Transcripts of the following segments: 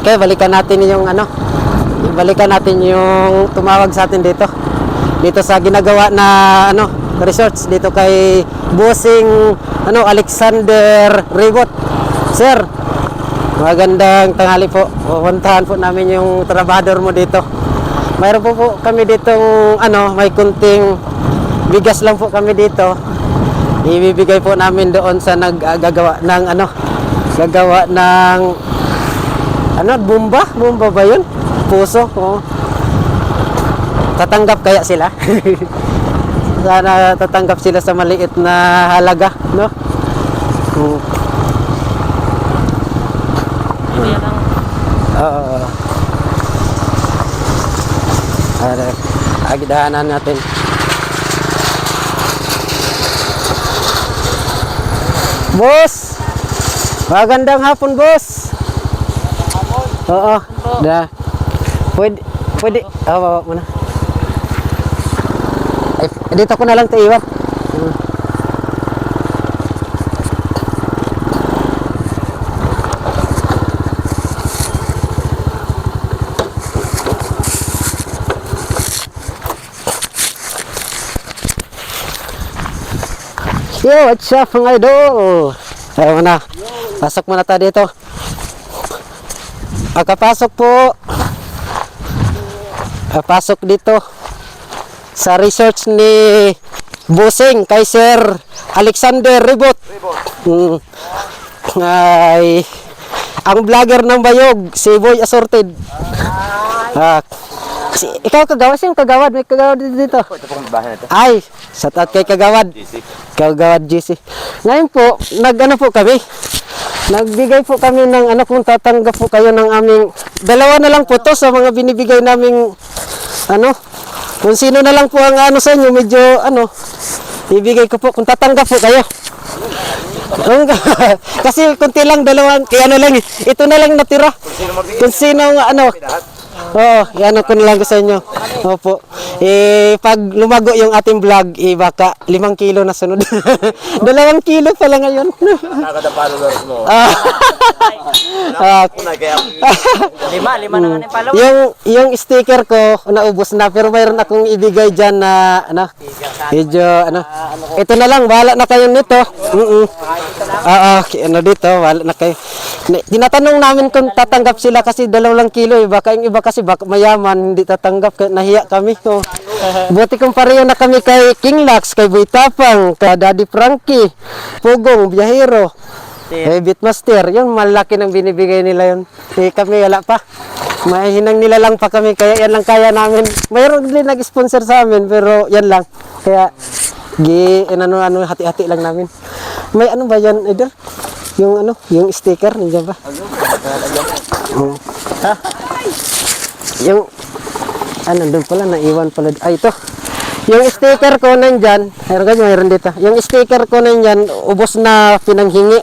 Okay, balikan natin yung tumawag sa atin dito. Dito sa ginagawa na research dito kay Bossing Alexander Ribot. Sir, magandang tanghali po. Pupuntahan po namin yung trabador mo dito. Mayroon po kami ditong may kunting bigas lang po kami dito. Ibibigay po namin doon sa naggagawa ng gagawa ng bomba ba yun? Puso. Oh. Tatanggap kaya sila? Sana tatanggap sila sa maliit na halaga, no? Agdahanan natin. Boss! Magandang hapon, boss! Oo. Pwede. Baba mo na. Dito ko na lang ito iwan. Yo, what's up mga idol? Ayaw mo na. Pasok muna tayo dito. Pagkapasok po. Pasok dito sa research ni Bossing kay Sir Alexander Ribot. Ay, ang vlogger ng Bayog, si Boy Assorted. Ikaw kagawad, siyang kagawad, may kagawad dito. Ay, shout out kay kagawad. Kagawad GC. Ngayon po, nagbigay po kami ng kung tatanggap po kayo ng aming dalawa na lang po to sa mga binibigay naming kung sino na lang po ang sa inyo medyo ibigay ko po kung tatanggap po kayo. Kasi kunti lang dalawang kaya lang ito na lang natira. Kung sino oo, yan ko na lang sa inyo. Opo. Pag lumago yung ating vlog, baka 5 kilo na sunod. 2 kilo pala ngayon. Nakakada followers mo. Lima na nga yung followers. Yung sticker ko, naubos na. Pero mayroon akong ibigay dyan na, medyo, ito na lang, bahala na kayo nito. Dito, bahala na kayo. Tinatanong namin kung tatanggap sila kasi 2 kilo. Baka yung iba kasi baka mayaman, hindi tatanggap. Nahiya kami. Buti kong pareho na kami kay King Lax, kay Buitapang, kay Daddy Frankie, Pugong, Biyahero, kay Beatmaster. Yung malaki nang binibigay nila yun. Kami wala pa. Mahinang nila lang pa kami, kaya yan lang kaya namin. Mayroon din nag-sponsor sa amin, pero yan lang. Kaya, hati-hati lang namin. May ba yan, Eder? Yung sticker, nandiyan ba? Yung nandun pala, naiwan pala. Ito. Yung sticker ko nandyan, mayroon dito. Yung sticker ko nandyan, ubos na pinanghingi.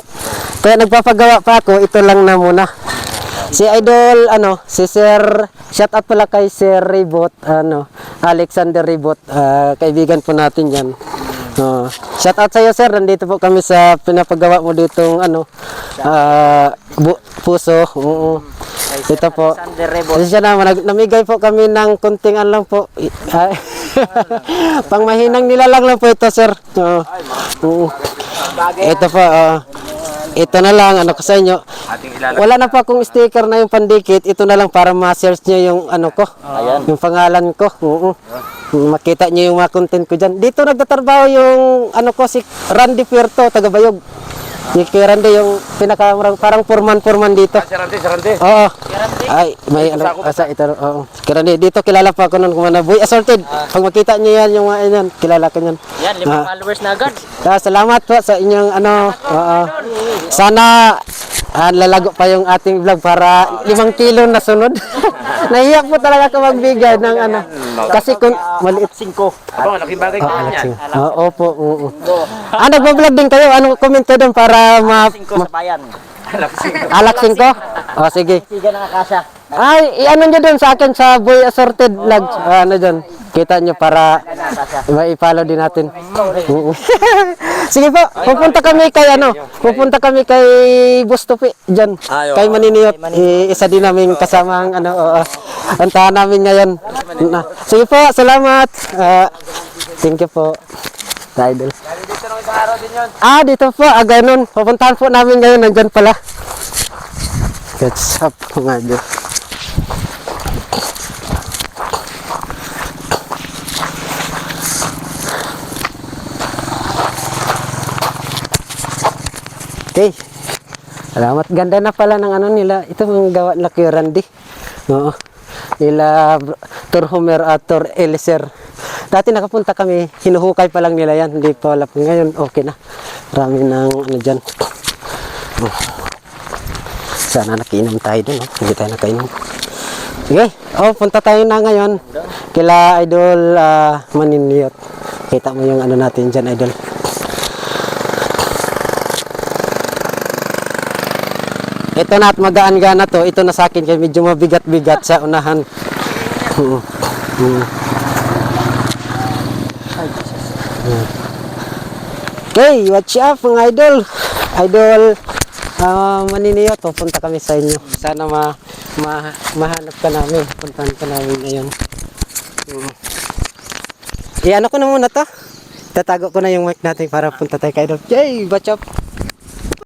Kaya nagpapagawa pa ako, ito lang na muna. Si Idol, si Sir, shout out pala kay Sir Ribot, Alexander Ribot, kaibigan po natin yan. Shout out sa iyo, sir. Nandito po kami sa pinapagawa mo ditong puso. Ito po. Siya naman, namigay po kami ng kunting lang po. Pangmahinang nilalang lang po ito, sir. Ito po. Ito na lang, ko sa inyo. Wala na pa akong sticker na yung pandikit. Ito na lang para ma-search nyo yung ko. Yung pangalan ko. Makita nyo yung mga content ko dyan. Dito nagtatrabaho yung si Randy Puerto, taga Bayog. Kay Randy yung parang purman dito. Si Randy. Oo. Ay, may ito. Oo. Kay Randy, dito kilala pa ako nun kung Boy Assorted. Pag makita nyo yan, yung yan, kilala ko yan. Yan, 5 followers na agad. Salamat po sa inyong sana lalago pa yung ating vlog para 5 kilo na sunod. Nahiya po talaga ako magbigay ng kasi kung maliit 5. Laking bagay ka yan. Opo. Nagbablog din kayo. Comment kayo doon para 5 sa bayan. Alak 5? Sige. Sige na kakasya. Ay, nyo doon sa akin sa Boy Assorted Vlogs. Dyan. Kita nyo para ma-follow din natin. Sige po, pupunta kami kay pupunta kami kay Bustopi diyan. Kay Maniniyot. Isa din naming kasamang oo. Antahan namin ngayon. Sige po, salamat. Thank you po. Idol. Dito po, ganun. Pupuntahan po namin ngayon, nandyan pala. What's up, mga idol? Okay. Salamat. Ganda na pala ng nila. Ito ang gawa na kay Randy. Oo. Nila Torhomer at Tor Eliser. Dati nakapunta kami, hinuhukay pa lang nila yan. Hindi pa wala pa. Ngayon, okay na. Marami ng dyan. Sana nakiinom tayo dun. Hindi tayo nakainom. Okay. Punta tayo na ngayon. Kila Idol Maniniyot. Kita mo yung natin dyan, Idol. Ito na at magaan-gana to. Ito na sa akin kaya medyo mabigat-bigat sa unahan. Okay, what's up mga idol? Idol Maniniyot, punta kami sa inyo. Sana mahanap ka namin. Puntahan ka namin ngayon. Ano ko na muna to? Tatago ko na yung mic natin para punta tayo kay idol. Yay, what's up?